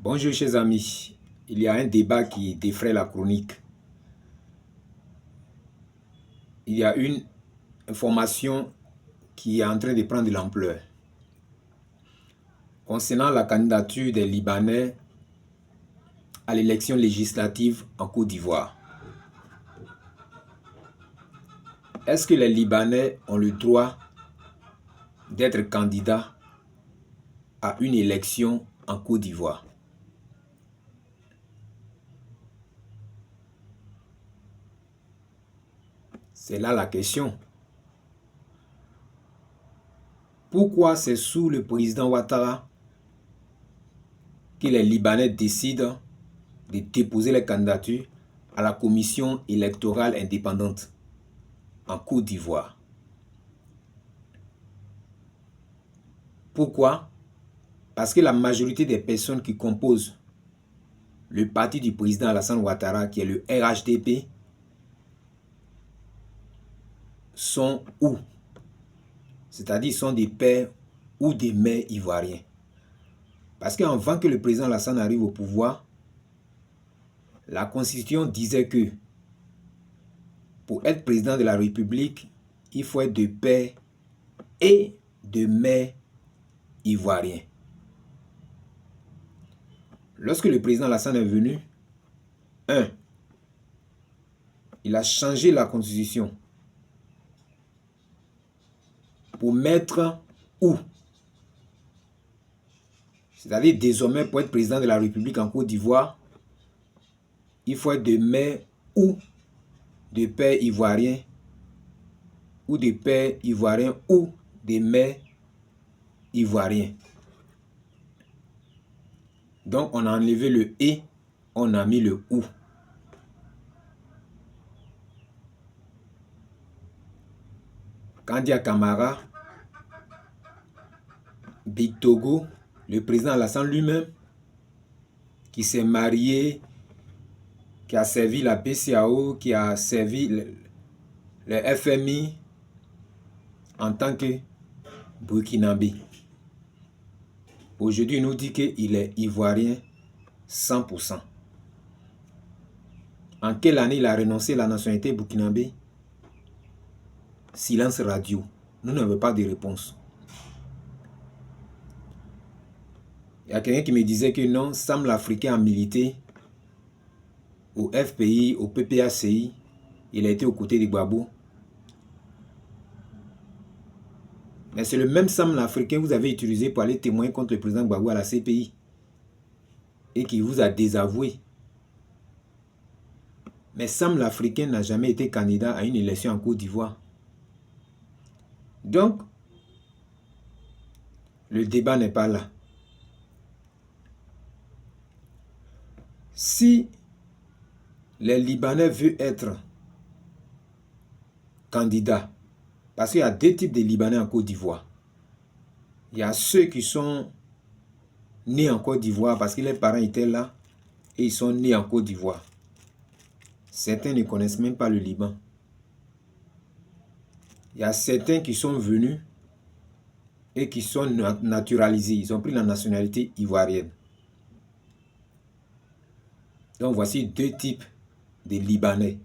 Bonjour chers amis, il y a un débat qui défraie la chronique. Il y a une information qui est en train de prendre de l'ampleur concernant la candidature des Libanais à l'élection législative en Côte d'Ivoire. Est-ce que les Libanais ont le droit d'être candidats à une élection en Côte d'Ivoire? C'est là la question. Pourquoi c'est sous le président Ouattara que les Libanais décident de déposer les candidatures à la commission électorale indépendante en Côte d'Ivoire? Pourquoi? Parce que la majorité des personnes qui composent le parti du président Alassane Ouattara, qui est le RHDP, sont où? C'est-à-dire sont des pères ou des mères ivoiriens. Parce qu'avant que le président Alassane arrive au pouvoir, la Constitution disait que pour être président de la République, il faut être de père et de mère ivoiriens. Lorsque le président Alassane est venu, il a changé la Constitution pour mettre où? C'est-à-dire désormais pour être président de la République en Côte d'Ivoire, il faut être de mère ou de père ivoirien ou de père ivoirien ou de mère ivoirien. Donc on a enlevé le « et », on a mis le « ou ». Kandia Camara, Big Togo, le président Alassane lui-même, qui s'est marié, qui a servi la BCEAO, qui a servi le FMI en tant que Burkinabé. Aujourd'hui, il nous dit qu'il est ivoirien 100%. En quelle année il a renoncé à la nationalité burkinabé? Silence radio. Nous n'avons pas de réponse. Il y a quelqu'un qui me disait que non, Sam l'Africain a milité au FPI, au PPACI. Il a été aux côtés de Gbagbo. Mais c'est le même Sam l'Africain que vous avez utilisé pour aller témoigner contre le président Gbagbo à la CPI. Et qui vous a désavoué. Mais Sam l'Africain n'a jamais été candidat à une élection en Côte d'Ivoire. Donc, le débat n'est pas là. Si les Libanais veulent être candidats, parce qu'il y a deux types de Libanais en Côte d'Ivoire. Il y a ceux qui sont nés en Côte d'Ivoire parce que leurs parents étaient là et ils sont nés en Côte d'Ivoire. Certains ne connaissent même pas le Liban. Il y a certains qui sont venus et qui sont naturalisés. Ils ont pris la nationalité ivoirienne. Donc voici deux types de Libanais.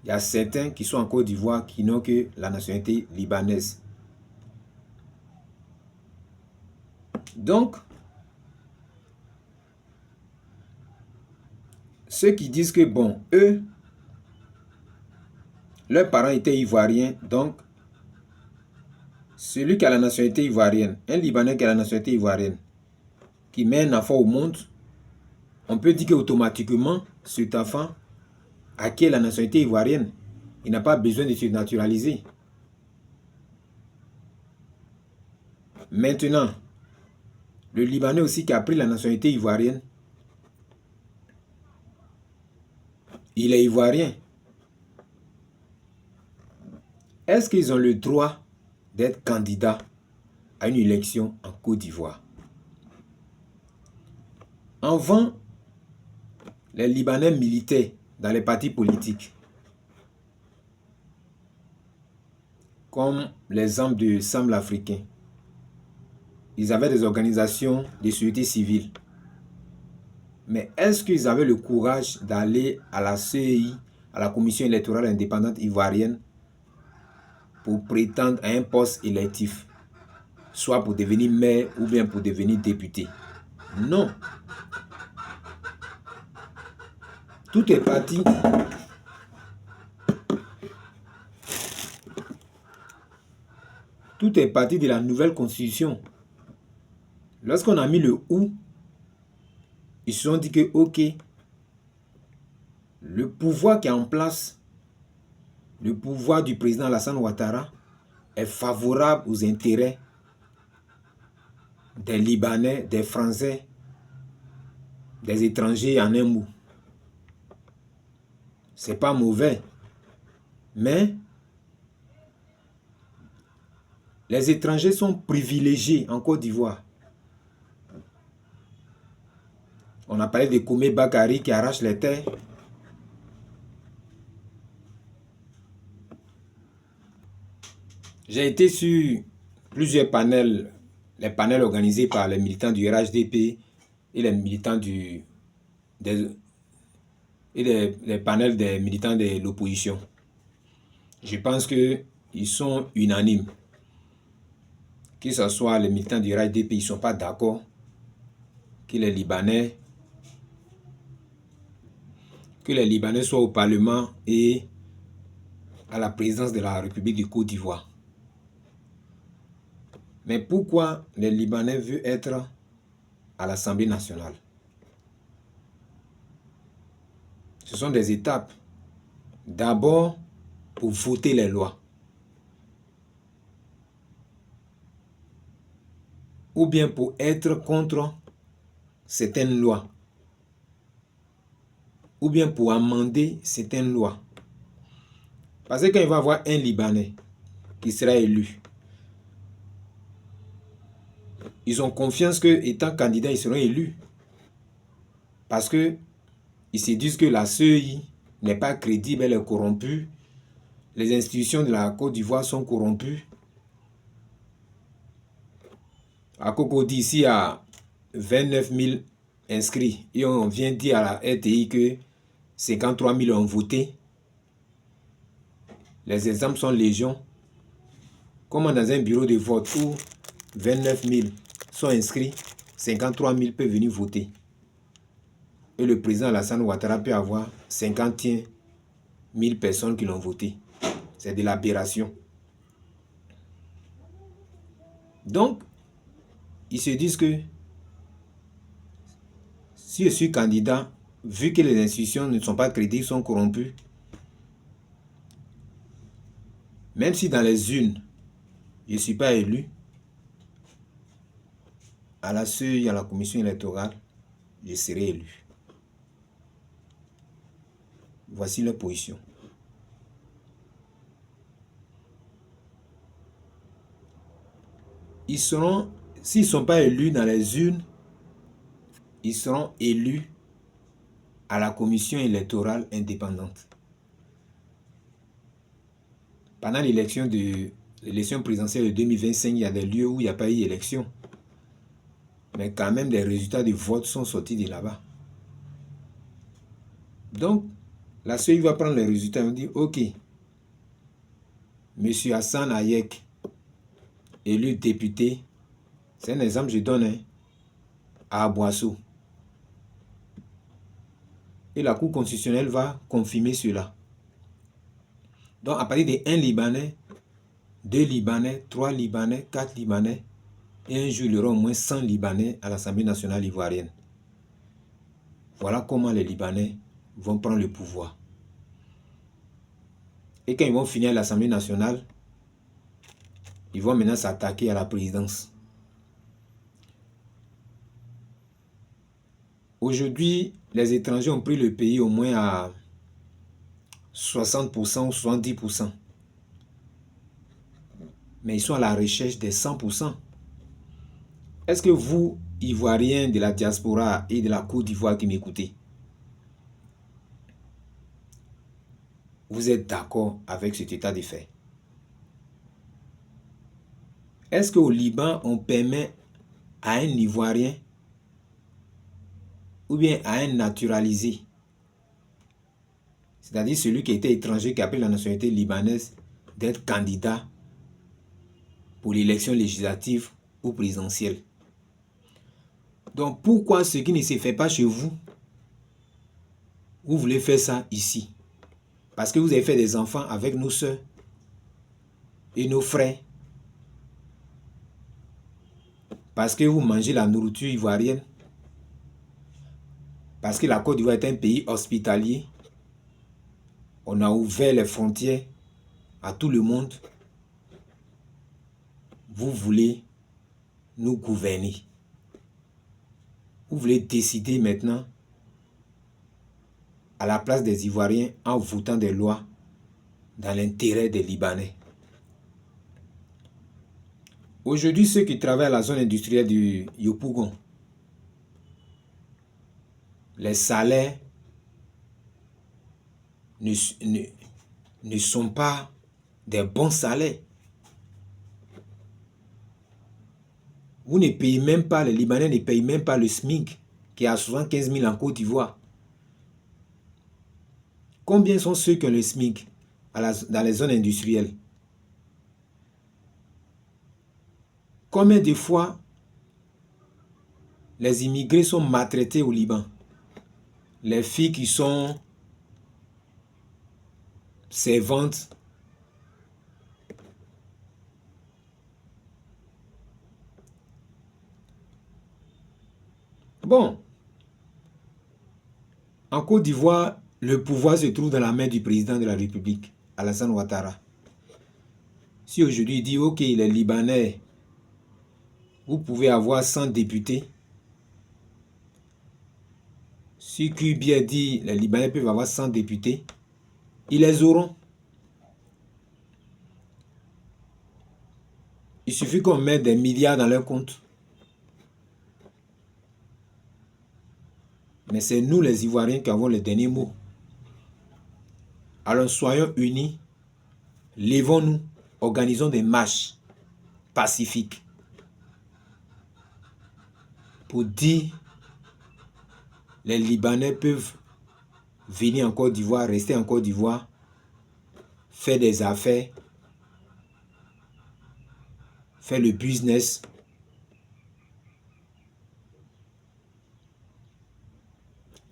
Il y a certains qui sont en Côte d'Ivoire qui n'ont que la nationalité libanaise. Donc, ceux qui disent que bon, eux, leurs parents étaient ivoiriens, donc celui qui a la nationalité ivoirienne, un Libanais qui a la nationalité ivoirienne, qui met un enfant au monde, on peut dire qu'automatiquement, cet enfant acquiert la nationalité ivoirienne. Il n'a pas besoin de se naturaliser. Maintenant, le Libanais aussi qui a pris la nationalité ivoirienne, il est ivoirien. Est-ce qu'ils ont le droit d'être candidats à une élection en Côte d'Ivoire? Avant, les Libanais militaient dans les partis politiques, comme l'exemple de Sam l'Africain. Ils avaient des organisations de sécurité civile. Mais est-ce qu'ils avaient le courage d'aller à la CEI, à la Commission électorale indépendante ivoirienne, pour prétendre à un poste électif, soit pour devenir maire ou bien pour devenir député? Non. Tout est parti. Tout est parti de la nouvelle constitution. Lorsqu'on a mis le ou, ils se sont dit que, ok, le pouvoir qui est en place, le pouvoir du président Alassane Ouattara, est favorable aux intérêts des Libanais, des Français, des étrangers en un mot. C'est pas mauvais. Mais les étrangers sont privilégiés en Côte d'Ivoire. On a parlé de Koumé Bakary qui arrache les terres. J'ai été sur plusieurs panels, les panels organisés par les militants du RHDP et les militants les panels des militants de l'opposition. Je pense qu'ils sont unanimes. Que ce soit les militants du RHDP, ils ne sont pas d'accord que les Libanais soient au Parlement et à la présidence de la République du Côte d'Ivoire. Mais pourquoi les Libanais veulent être à l'Assemblée nationale? Ce sont des étapes. D'abord, pour voter les lois. Ou bien pour être contre certaines lois. Ou bien pour amender certaines lois. Parce que quand il va y avoir un Libanais qui sera élu, ils ont confiance qu'étant candidat, ils seront élus. Parce qu'ils se disent que la CEI n'est pas crédible, elle est corrompue. Les institutions de la Côte d'Ivoire sont corrompues. À Cocody, ici, il y a 29 000 inscrits. Et on vient dire à la RTI que 53 000 ont voté. Les exemples sont légion. Comment dans un bureau de vote où 29 000 sont inscrits, 53 000 peuvent venir voter. Et le président Alassane Ouattara peut avoir 51 000 personnes qui l'ont voté. C'est de l'aberration. Donc, ils se disent que si je suis candidat, vu que les institutions ne sont pas crédibles, sont corrompues, même si dans les urnes, je ne suis pas élu, à la CEI, à la commission électorale, je serai élu. Voici leur position. Ils seront, s'ils ne sont pas élus dans les urnes, ils seront élus à la commission électorale indépendante. Pendant l'élection présidentielle de 2025, il y a des lieux où il n'y a pas eu d'élection. Mais quand même, les résultats du vote sont sortis de là-bas. Donc, la CEI va prendre les résultats et va dire, ok, M. Hassan Hayek, élu député, c'est un exemple que je donne, hein, à Aboissou. Et la Cour constitutionnelle va confirmer cela. Donc, à partir de 1 Libanais, 2 Libanais, 3 Libanais, 4 Libanais, et un jour, il y aura au moins 100 Libanais à l'Assemblée nationale ivoirienne. Voilà comment les Libanais vont prendre le pouvoir. Et quand ils vont finir à l'Assemblée nationale, ils vont maintenant s'attaquer à la présidence. Aujourd'hui, les étrangers ont pris le pays au moins à 60% ou 70%. Mais ils sont à la recherche des 100%. Est-ce que vous, Ivoiriens de la diaspora et de la Côte d'Ivoire qui m'écoutez, vous êtes d'accord avec cet état de fait? Est-ce qu'au Liban, on permet à un Ivoirien ou bien à un naturalisé, c'est-à-dire celui qui était étranger, qui a pris la nationalité libanaise, d'être candidat pour l'élection législative ou présidentielle. Donc pourquoi ce qui ne se fait pas chez vous, vous voulez faire ça ici? Parce que vous avez fait des enfants avec nos soeurs et nos frères. Parce que vous mangez la nourriture ivoirienne. Parce que la Côte d'Ivoire est un pays hospitalier. On a ouvert les frontières à tout le monde. Vous voulez nous gouverner. Vous voulez décider maintenant à la place des Ivoiriens en votant des lois dans l'intérêt des Libanais. Aujourd'hui, ceux qui travaillent à la zone industrielle du Yopougon, les salaires ne sont pas des bons salaires. Vous ne payez même pas, les Libanais ne payent même pas le SMIC qui est à 75 000 en Côte d'Ivoire. Combien sont ceux qui ont le SMIC dans les zones industrielles? Combien de fois les immigrés sont maltraités au Liban? Les filles qui sont servantes, bon, en Côte d'Ivoire, le pouvoir se trouve dans la main du président de la République, Alassane Ouattara. Si aujourd'hui il dit, ok, les Libanais, vous pouvez avoir 100 députés. Si Kubi a dit, les Libanais peuvent avoir 100 députés, ils les auront. Il suffit qu'on mette des milliards dans leur compte. Mais c'est nous les Ivoiriens qui avons le dernier mot. Alors soyons unis, levons-nous, organisons des marches pacifiques pour dire les Libanais peuvent venir en Côte d'Ivoire, rester en Côte d'Ivoire, faire des affaires, faire le business,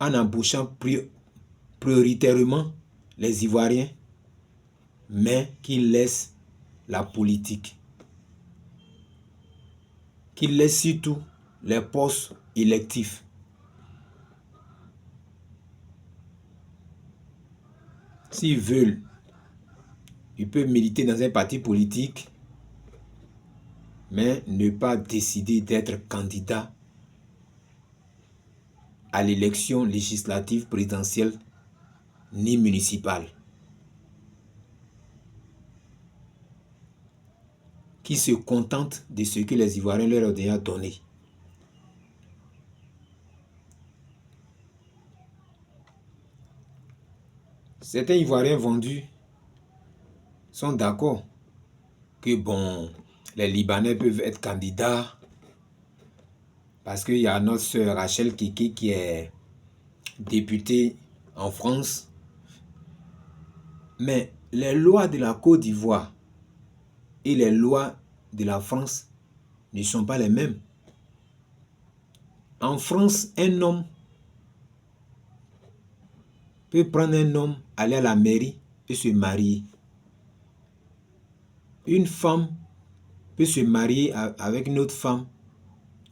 en embauchant prioritairement les Ivoiriens, mais qu'ils laissent la politique. Qu'ils laissent surtout les postes électifs. S'ils veulent, ils peuvent militer dans un parti politique, mais ne pas décider d'être candidat à l'élection législative, présidentielle ni municipale. Qui se contentent de ce que les Ivoiriens leur ont déjà donné. Certains Ivoiriens vendus sont d'accord que bon, les Libanais peuvent être candidats parce qu'il y a notre sœur Rachel Keke qui est députée en France. Mais les lois de la Côte d'Ivoire et les lois de la France ne sont pas les mêmes. En France, un homme peut prendre un homme, aller à la mairie et se marier. Une femme peut se marier avec une autre femme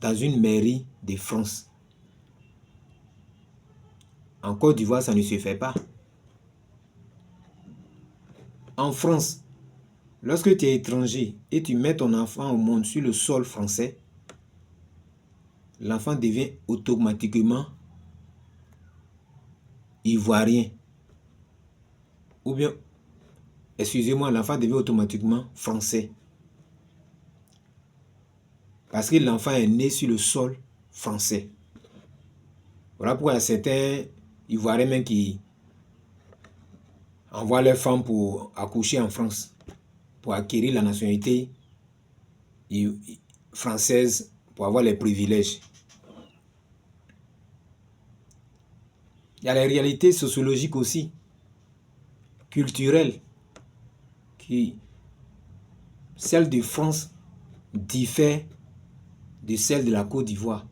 dans une mairie de France. En Côte d'Ivoire, ça ne se fait pas. En France, lorsque tu es étranger et tu mets ton enfant au monde sur le sol français, l'enfant devient automatiquement ivoirien. Ou bien, excusez-moi, l'enfant devient automatiquement français. Parce que l'enfant est né sur le sol français. Voilà pourquoi il y a certains Ivoiriens même qui envoient leurs femmes pour accoucher en France, pour acquérir la nationalité française, pour avoir les privilèges. Il y a les réalités sociologiques aussi, culturelles, qui, celle de France diffère de celle de la Côte d'Ivoire.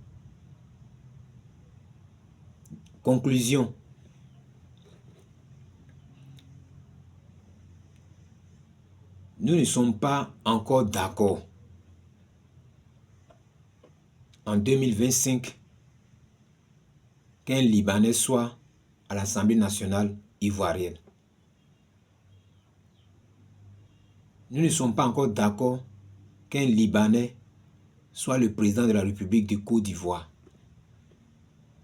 Conclusion. Nous ne sommes pas encore d'accord en 2025 qu'un Libanais soit à l'Assemblée nationale ivoirienne. Nous ne sommes pas encore d'accord qu'un Libanais soit le président de la République de Côte d'Ivoire.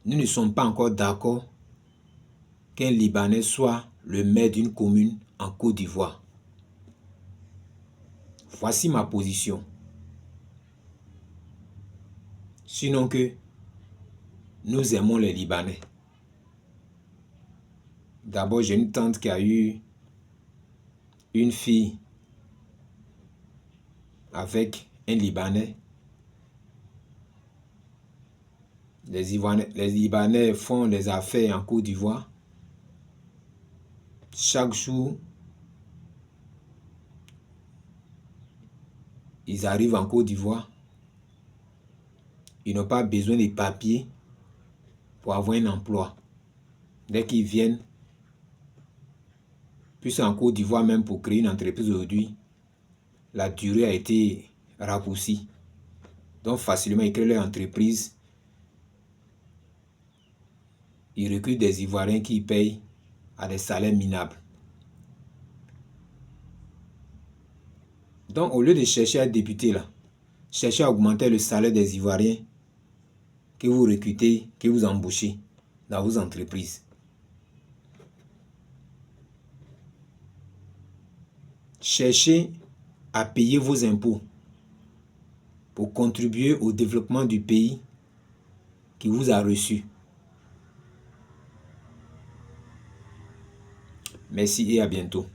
Nous ne sommes pas encore d'accord qu'un Libanais soit le maire d'une commune en Côte d'Ivoire. Voici ma position. Sinon que nous aimons les Libanais. D'abord, j'ai une tante qui a eu une fille avec un Libanais. Les Libanais font les affaires en Côte d'Ivoire. Chaque jour, ils arrivent en Côte d'Ivoire. Ils n'ont pas besoin de papiers pour avoir un emploi. Dès qu'ils viennent, puis en Côte d'Ivoire, même pour créer une entreprise aujourd'hui, la durée a été raccourcie. Donc facilement, ils créent leur entreprise. Ils recrutent des Ivoiriens qui payent à des salaires minables. Donc au lieu de chercher à être député là, cherchez à augmenter le salaire des Ivoiriens que vous recrutez, que vous embauchez dans vos entreprises. Cherchez à payer vos impôts pour contribuer au développement du pays qui vous a reçu. Merci et à bientôt.